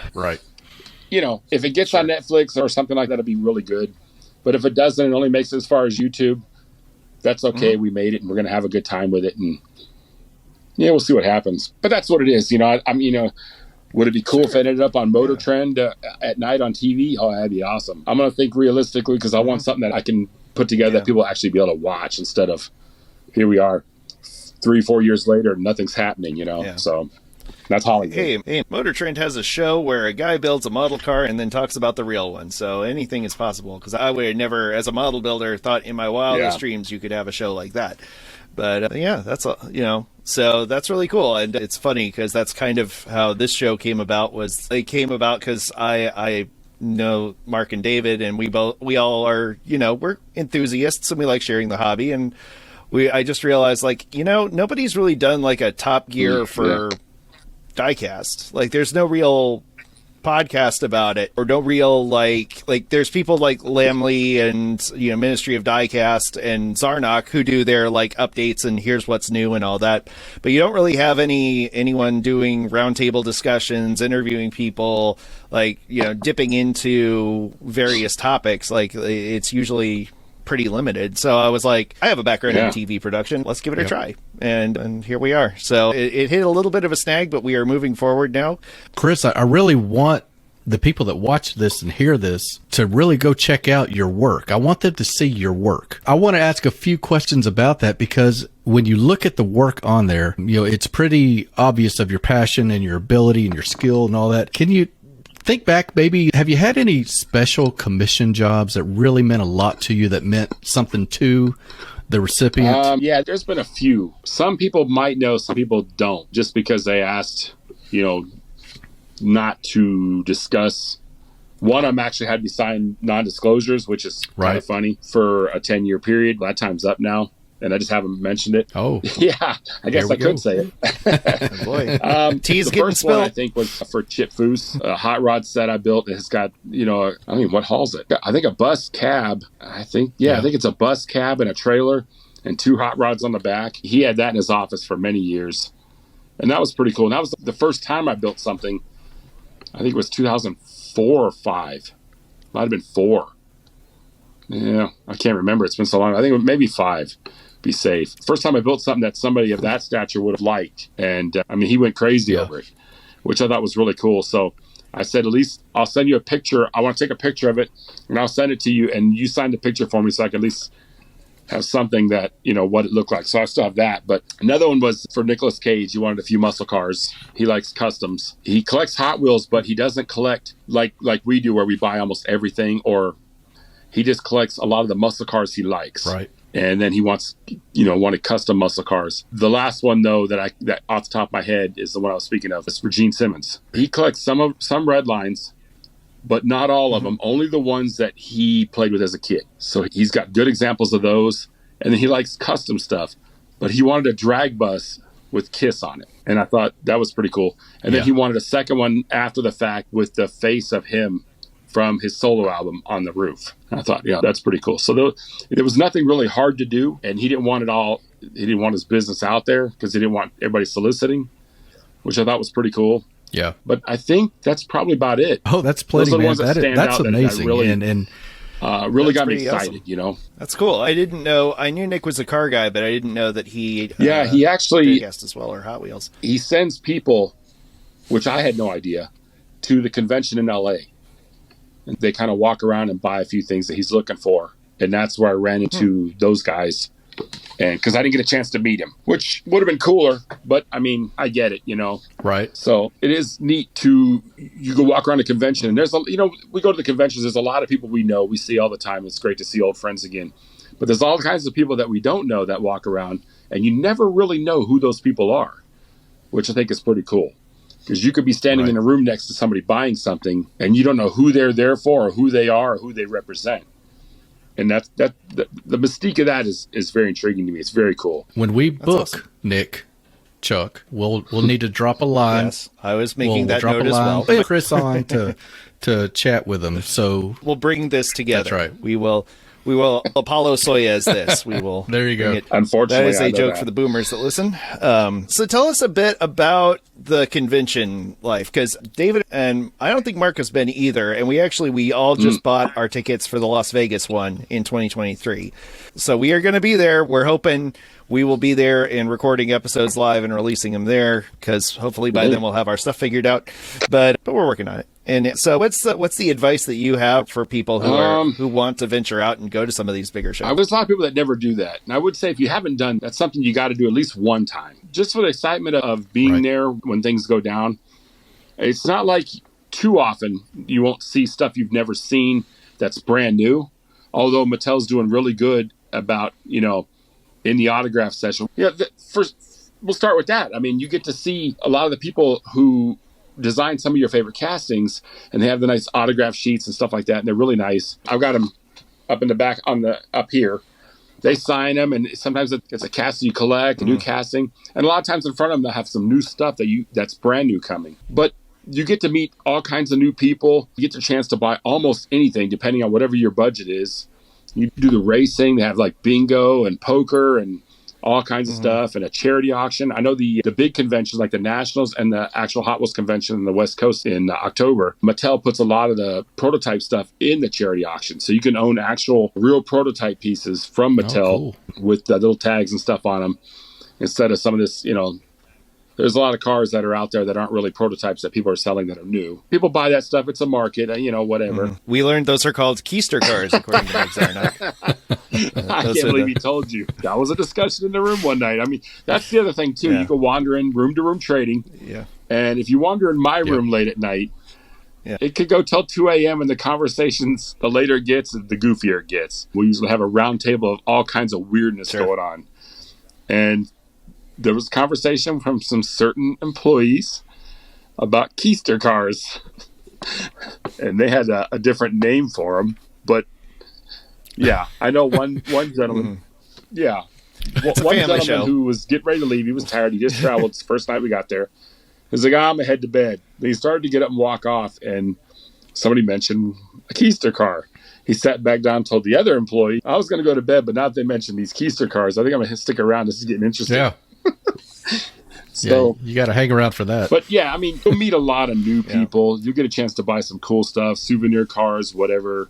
if it gets on Netflix or something like that, it'd be really good. But if it doesn't, it only makes it as far as YouTube. That's okay. We made it and we're going to have a good time with it. And we'll see what happens. But that's what it is. Would it be cool if it ended up on Motor Trend at night on TV? Oh, that'd be awesome. I'm going to think realistically because I want something that I can put together that people actually be able to watch instead of here we are 3-4 years later and nothing's happening, So that's Hollywood. Hey, Motor Trend has a show where a guy builds a model car and then talks about the real one. So anything is possible because I would never, as a model builder, thought in my wildest dreams you could have a show like that. But yeah, that's so that's really cool. And it's funny because that's kind of how this show came about. It came about because I know Mark and David, and we all are, we're enthusiasts and we like sharing the hobby. And I just realized, like, nobody's really done like a Top Gear for diecast. Like, there's no real podcast about it, or no real like there's people like Lamley and Ministry of Diecast and Zarnock who do their like updates and here's what's new and all that, but you don't really have anyone doing roundtable discussions, interviewing people, like dipping into various topics. Like, it's usually pretty limited. So I was like, I have a background in TV production, let's give it a try, and here we are. So it hit a little bit of a snag, but we are moving forward now. Chris, I really want the people that watch this and hear this to really go check out your work. I want them to see your work. I want to ask a few questions about that, because when you look at the work on there, it's pretty obvious of your passion and your ability and your skill and all that. Can you think back, maybe, have you had any special commission jobs that really meant a lot to you, that meant something to the recipient? Yeah, there's been a few. Some people might know, some people don't, just because they asked, not to discuss. One of them actually had me sign non-disclosures, which is kind of funny, for a 10-year period. That time's up now, and I just haven't mentioned it. Oh. Yeah, I guess I could say it. Oh, boy. The first one, I think, was for Chip Foose, a hot rod set I built. It's got, I mean, what hauls it? I think a bus cab. I think it's a bus cab and a trailer and 2 hot rods on the back. He had that in his office for many years, and that was pretty cool. And that was the first time I built something. I think it was 2004 or 5. Might have been 4. Yeah, I can't remember. It's been so long. I think maybe 5. Be safe. First time I built something that somebody of that stature would have liked. And I mean, he went crazy over it, which I thought was really cool. So I said, at least I'll send you a picture. I want to take a picture of it, and I'll send it to you, and you sign the picture for me so I can at least have something that, what it looked like. So I still have that. But another one was for Nicolas Cage. He wanted a few muscle cars. He likes customs. He collects Hot Wheels, but he doesn't collect like we do, where we buy almost everything, or he just collects a lot of the muscle cars he likes. Right. And then he wanted custom muscle cars. The last one, though, that off the top of my head is the one I was speaking of. It's for Gene Simmons. He collects some red lines, but not all of them. Only the ones that he played with as a kid. So he's got good examples of those. And then he likes custom stuff, but he wanted a drag bus with Kiss on it, and I thought that was pretty cool. And then he wanted a second one after the fact with the face of him from his solo album on the roof. And I thought, that's pretty cool. So there was nothing really hard to do, and he didn't want it all. He didn't want his business out there because he didn't want everybody soliciting, which I thought was pretty cool. Yeah. But I think that's probably about it. Oh, that's plenty, man. That's amazing. Really got me excited, awesome. That's cool. I didn't know. I knew Nick was a car guy, but I didn't know that he he actually Diecast as well, or Hot Wheels. He sends people, which I had no idea, to the convention in LA. And they kind of walk around and buy a few things that he's looking for. And that's where I ran into those guys. And because I didn't get a chance to meet him, which would have been cooler, but I mean, I get it, Right. So it is neat you go walk around a convention, and there's we go to the conventions, there's a lot of people we know, we see all the time. It's great to see old friends again, but there's all kinds of people that we don't know that walk around, and you never really know who those people are, which I think is pretty cool. Because you could be standing in a room next to somebody buying something, and you don't know who they're there for, or who they are, or who they represent. And that's the mystique of that is very intriguing to me. It's very cool. When we book Nick, Chuck, we'll need to drop a line. Yes, I was making that note as well. Chris on to chat with him. So we'll bring this together. That's right. We will Apollo Soyuz this. We will. There you go. Unfortunately, that is a joke for the boomers that listen. So tell us a bit about the convention life, because David and I don't think Mark has been either, and we all just bought our tickets for the Las Vegas one in 2023. So we are going to be there. We're hoping we will be there and recording episodes live and releasing them there, because hopefully by then we'll have our stuff figured out. But we're working on it. And so what's the advice that you have for people who want to venture out and go to some of these bigger shows? There's a lot of people that never do that. And I would say if you haven't done, that's something you got to do at least one time. Just for the excitement of being there when things go down. It's not like too often you won't see stuff you've never seen that's brand new. Although Mattel's doing really good about, in the autograph session. Yeah, first we'll start with that. I mean, you get to see a lot of the people who design some of your favorite castings, and they have the nice autograph sheets and stuff like that, and they're really nice. I've got them up in the back up here. They sign them, and sometimes it's a casting you collect, a new casting, and a lot of times in front of them they'll have some new stuff that's brand new coming. But you get to meet all kinds of new people. You get the chance to buy almost anything depending on whatever your budget is. You do the racing. They have like bingo and poker and all kinds of stuff, and a charity auction. I know the big conventions like the Nationals and the actual Hot Wheels convention in the West Coast in October, Mattel puts a lot of the prototype stuff in the charity auction. So you can own actual real prototype pieces from Mattel with the little tags and stuff on them instead of some of this, there's a lot of cars that are out there that aren't really prototypes that people are selling that are new. People buy that stuff. It's a market, whatever. We learned those are called keister cars, according to Mike Zarnock. I can't believe he told you. That was a discussion in the room one night. I mean, that's the other thing, too. Yeah. You can wander in room-to-room trading. Yeah. And if you wander in my room late at night, it could go till 2 a.m. and the conversations, the later it gets, the goofier it gets. We usually have a round table of all kinds of weirdness going on. And there was a conversation from some certain employees about keister cars. And they had a different name for them. But, yeah, I know one gentleman. Yeah. One gentleman who was getting ready to leave. He was tired. He just traveled. It's the first night we got there. He's like, I'm going to head to bed. He started to get up and walk off, and somebody mentioned a keister car. He sat back down and told the other employee, I was going to go to bed, but now that they mentioned these keister cars, I think I'm going to stick around. This is getting interesting. Yeah. So you got to hang around for that. But yeah, I mean, you'll meet a lot of new people. You get a chance to buy some cool stuff, souvenir cars, whatever,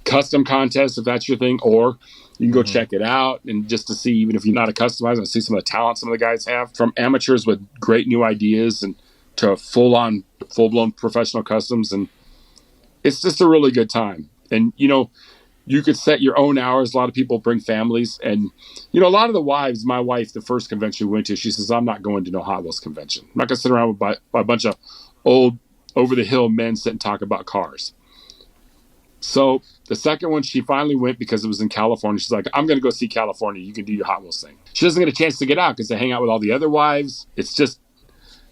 custom contests if that's your thing, or you can go check it out and just to see, even if you're not a customizer, and see some of the talent some of the guys have, from amateurs with great new ideas and to full-blown professional customs. And it's just a really good time. And, you could set your own hours. A lot of people bring families. And, a lot of the wives, my wife, the first convention we went to, she says, I'm not going to no Hot Wheels convention. I'm not going to sit around with a bunch of old, over-the-hill men sit and talk about cars. So the second one, she finally went because it was in California. She's like, I'm going to go see California. You can do your Hot Wheels thing. She doesn't get a chance to get out because they hang out with all the other wives. It's just,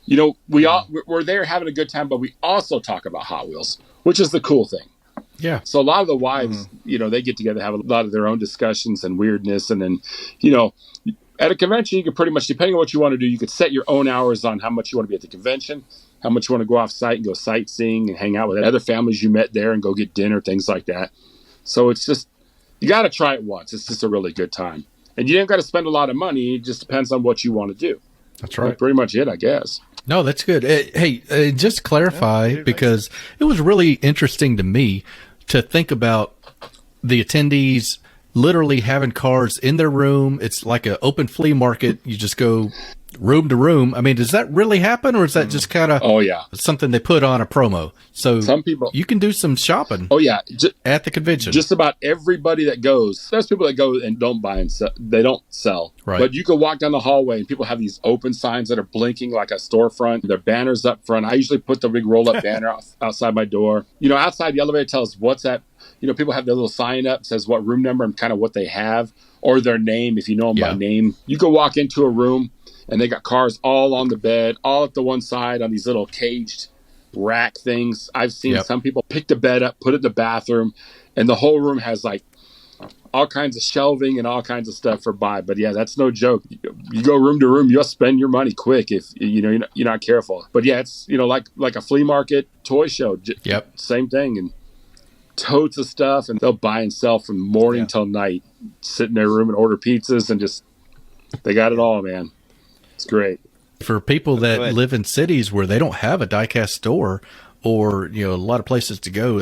we're there having a good time, but we also talk about Hot Wheels, which is the cool thing. Yeah. So a lot of the wives, they get together, have a lot of their own discussions and weirdness. And then, at a convention, you can pretty much, depending on what you want to do, you could set your own hours on how much you want to be at the convention, how much you want to go off site and go sightseeing and hang out with other families you met there and go get dinner, things like that. So it's just, you got to try it once. It's just a really good time. And you ain't got to spend a lot of money. It just depends on what you want to do. That's right. That's pretty much it, I guess. No, that's good. Hey, just to clarify, because it was really interesting to me to think about the attendees literally having cars in their room. It's like an open flea market. You just go room to room. I mean, does that really happen, or is that just kind of something they put on a promo? So some people, you can do some shopping. At the convention. Just about everybody that goes. There's people that go and don't buy and sell. They don't sell. Right. But you can walk down the hallway and people have these open signs that are blinking like a storefront. Their banners up front. I usually put the big roll-up banner outside my door. Outside the elevator tells what's that. People have their little sign up, says what room number and kind of what they have, or their name if you know them by name. You can walk into a room and they got cars all on the bed, all at the one side on these little caged rack things. I've seen some people pick the bed up, put it in the bathroom, and the whole room has like all kinds of shelving and all kinds of stuff for buy. But yeah, that's no joke. You go room to room, you'll spend your money quick if you're not careful. But yeah, it's like a flea market, toy show. Same thing, and totes of stuff, and they'll buy and sell from morning till night. Sit in their room and order pizzas, and just they got it all, man. It's great. For people that live in cities where they don't have a diecast store or a lot of places to go,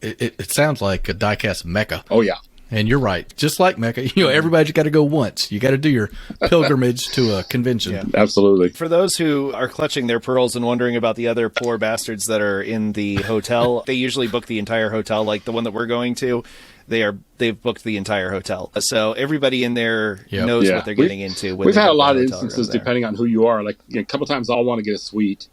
it sounds like a diecast mecca. Oh yeah. And you're right. Just like Mecca, everybody's got to go once. You got to do your pilgrimage to a convention. Yeah, absolutely. For those who are clutching their pearls and wondering about the other poor bastards that are in the hotel, they usually book the entire hotel, like the one that we're going to. They've booked the entire hotel. So everybody in there knows what they're getting into. We've had a lot of instances, depending on who you are. Like a couple times I'll want to get a suite.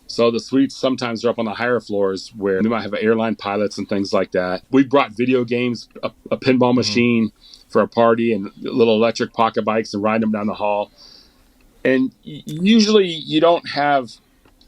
So the suites sometimes are up on the higher floors where we might have airline pilots and things like that. We brought video games, a pinball machine, for a party, and little electric pocket bikes and ride them down the hall. And usually you don't have,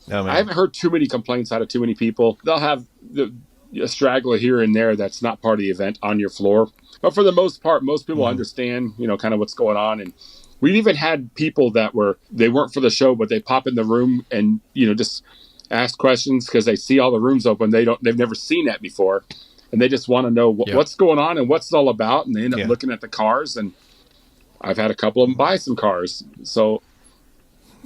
Oh, man. I haven't heard too many complaints out of too many people. They'll have a straggler here and there that's not part of the event on your floor. But for the most part, most people understand, kind of what's going on. And we've even had people that they weren't for the show, but they pop in the room and, just ask questions because they see all the rooms open. They've never seen that before. And they just want to know what's going on and what's it all about. And they end up looking at the cars. And I've had a couple of them buy some cars. So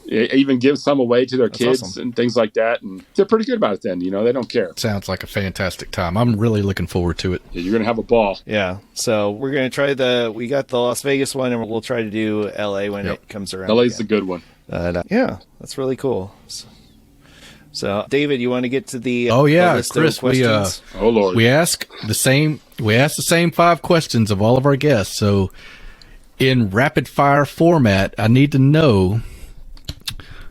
it even gives some away to their kids and things like that. And they're pretty good about it then. They don't care. Sounds like a fantastic time. I'm really looking forward to it. Yeah, you're going to have a ball. Yeah. So we're going to try we got the Las Vegas one, and we'll try to do LA when it comes around. LA's the good one. Yeah, that's really cool. So, David, you want to get to the list Chris, of questions? Oh Lord, we ask the same 5 questions of all of our guests. So, in rapid fire format, I need to know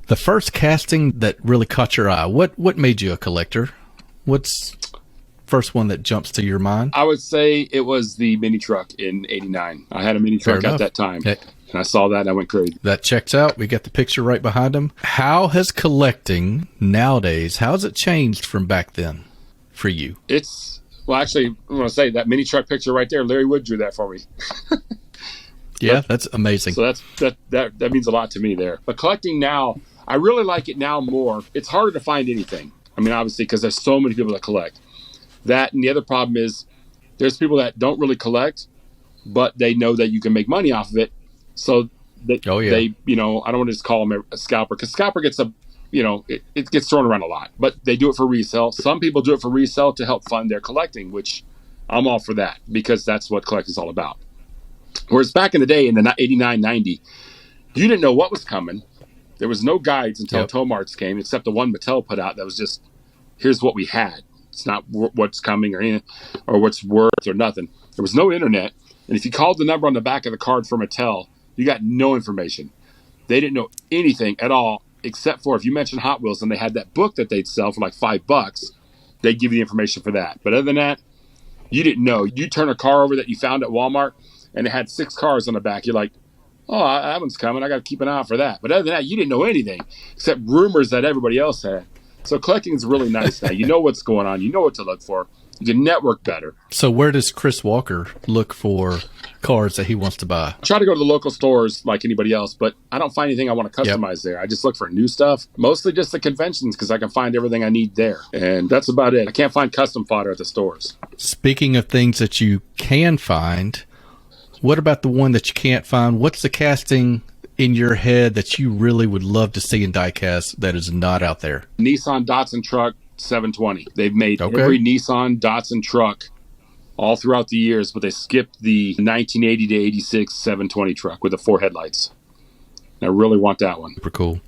the first casting that really caught your eye. What made you a collector? What's first one that jumps to your mind? I would say it was the mini truck in '89. I had a mini truck at that time. Okay. And I saw that and I went crazy. That checks out. We got the picture right behind him. How has collecting nowadays, how has it changed from back then for you? Actually, I want to say that mini truck picture right there, Larry Wood drew that for me. Yeah, that's amazing. So that means a lot to me there. But collecting now, I really like it now more. It's harder to find anything. I mean, obviously, because there's so many people that collect. That, and the other problem is there's people that don't really collect, but they know that you can make money off of it. So they, I don't want to just call them a scalper, because scalper gets it gets thrown around a lot, but they do it for resale. Some people do it for resale to help fund their collecting, which I'm all for that, because that's what collecting is all about. Whereas back in the day, in the 89, 90, you didn't know what was coming. There was no guides until Tomarts came, except the one Mattel put out that was just, here's what we had. It's not what's coming or anything, or what's worth or nothing. There was no internet. And if you called the number on the back of the card for Mattel, you got no information. They didn't know anything at all, except for if you mentioned Hot Wheels and they had that book that they'd sell for like $5, they'd give you the information for that. But other than that, you didn't know. You turn a car over that you found at Walmart and it had 6 cars on the back. You're like, oh, that one's coming. I got to keep an eye out for that. But other than that, you didn't know anything except rumors that everybody else had. So collecting is really nice now. You know what's going on. You know what to look for. You can network better. So where does Chris Walker look for cars that he wants to buy? I try to go to the local stores like anybody else, but I don't find anything I want to customize there. I just look for new stuff, mostly just the conventions, because I can find everything I need there. And that's about it. I can't find custom fodder at the stores. Speaking of things that you can find, what about the one that you can't find? What's the casting in your head that you really would love to see in diecast that is not out there? Nissan Datsun truck 720. They've made every Nissan Datsun truck all throughout the years, but they skipped the 1980 to 86 720 truck with the 4 headlights. I really want that one. Super cool.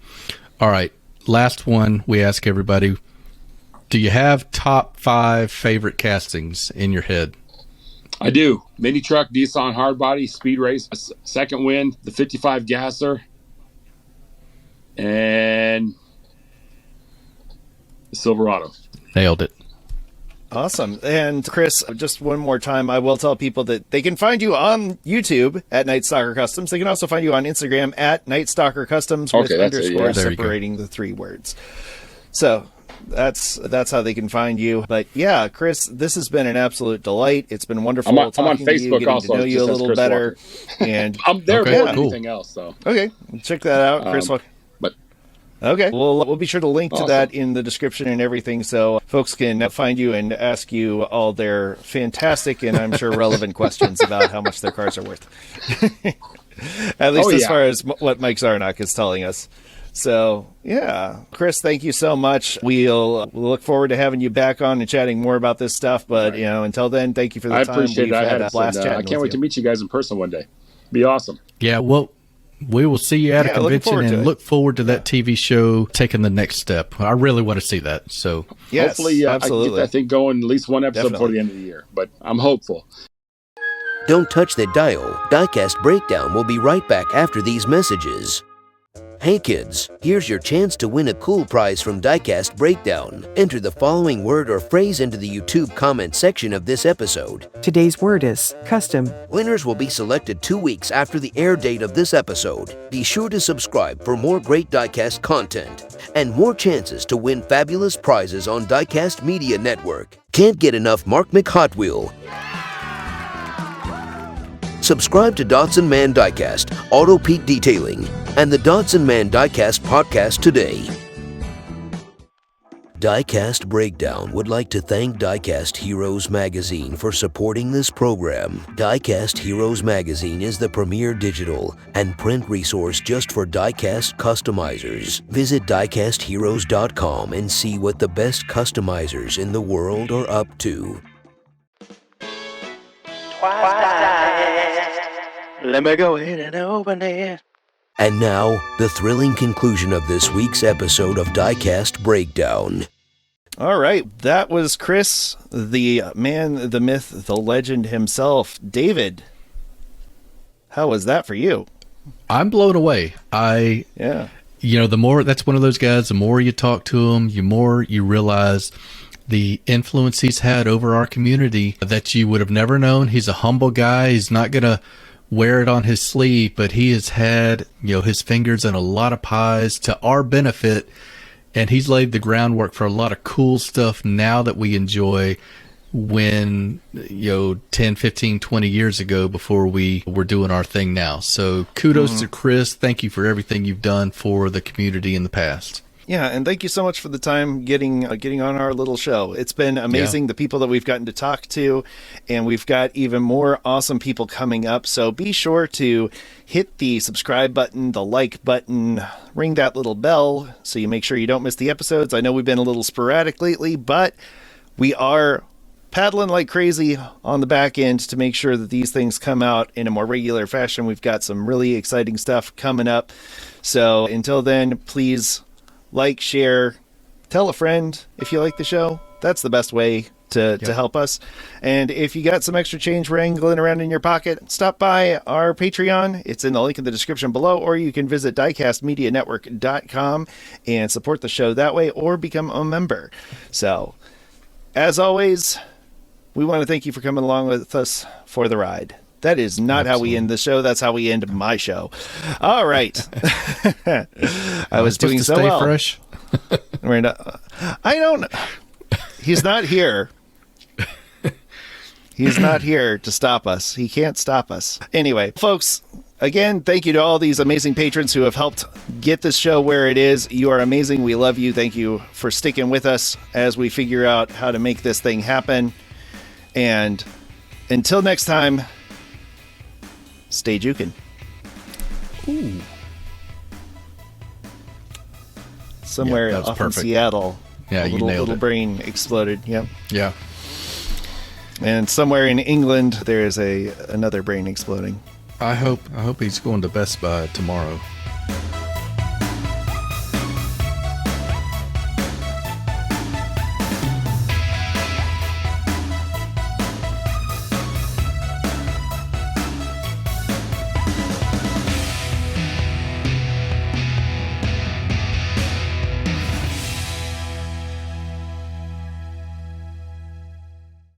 All right, last one we ask everybody. Do you have top 5 favorite castings in your head? I do. Mini truck, Nissan hardbody, speed race, second wind, the 55 gasser, and the Silverado. Nailed it. Awesome. And Chris, just one more time, I will tell people that they can find you on YouTube at Night Stalker Customs. They can also find you on Instagram at Night Stalker Customs with underscores separating the 3 words. So that's how they can find you. But yeah, Chris, this has been an absolute delight. It's been wonderful talking I'm on to Facebook you, getting also, to know you a little Chris better. Walker. And I'm there more than anything else. So okay, check that out, Chris Walker. Okay, we'll be sure to link to that in the description and everything, so folks can find you and ask you all their fantastic and I'm sure relevant questions about how much their cars are worth. At least as far as what Mike Zarnock is telling us. So, yeah. Chris, thank you so much. We'll look forward to having you back on and chatting more about this stuff, but until then, thank you for the time. I appreciate it. I had a blast chatting. I can't wait to meet you guys in person one day. Be awesome. Yeah, well, we will see you at a convention and look forward to that TV show taking the next step. I really want to see that. So hopefully absolutely. I can get that thing going at least one episode before the end of the year, but I'm hopeful. Don't touch that dial. Diecast Breakdown will be right back after these messages. Hey kids, here's your chance to win a cool prize from Diecast Breakdown. Enter the following word or phrase into the YouTube comment section of this episode. Today's word is custom. Winners will be selected 2 weeks after the air date of this episode. Be sure to subscribe for more great Diecast content and more chances to win fabulous prizes on Diecast Media Network. Can't get enough Mark McHotwheel. Subscribe to Dotson Man Diecast, Auto Peak Detailing, and the Dotson Man Diecast podcast today. Diecast Breakdown would like to thank Diecast Heroes Magazine for supporting this program. Diecast Heroes Magazine is the premier digital and print resource just for diecast customizers. Visit diecastheroes.com and see what the best customizers in the world are up to. Let me go ahead and open it. And now, the thrilling conclusion of this week's episode of Diecast Breakdown. All right, that was Chris, the man, the myth, the legend himself. David, how was that for you? I'm blown away. Yeah. The more, that's one of those guys, the more you talk to him, the more you realize the influence he's had over our community that you would have never known. He's a humble guy. He's not going to wear it on his sleeve, but he has had, his fingers in a lot of pies to our benefit, and he's laid the groundwork for a lot of cool stuff now that we enjoy when, 10, 15, 20 years ago before we were doing our thing now. So kudos to Chris. Thank you for everything you've done for the community in the past. Yeah, and thank you so much for the time getting on our little show. It's been amazing, the people that we've gotten to talk to, and we've got even more awesome people coming up. So be sure to hit the subscribe button, the like button, ring that little bell so you make sure you don't miss the episodes. I know we've been a little sporadic lately, but we are paddling like crazy on the back end to make sure that these things come out in a more regular fashion. We've got some really exciting stuff coming up. So until then, please like, share, tell a friend if you like the show. That's the best way to help us. And if you got some extra change wrangling around in your pocket, stop by our Patreon. It's in the link in the description below, or you can visit diecastmedianetwork.com and support the show that way, or become a member. So, as always, we want to thank you for coming along with us for the ride. That is not how we end the show. That's how we end my show. All right. I was doing so well. Fresh. I don't. He's not here. He's not here to stop us. He can't stop us. Anyway, folks, again, thank you to all these amazing patrons who have helped get this show where it is. You are amazing. We love you. Thank you for sticking with us as we figure out how to make this thing happen. And until next time, stay jukin'. Ooh. Somewhere that was off in perfect. Seattle, Yeah, a you nailed little it. brain exploded. Yep. Yeah. And somewhere in England, there is another brain exploding. I hope he's going to Best Buy tomorrow.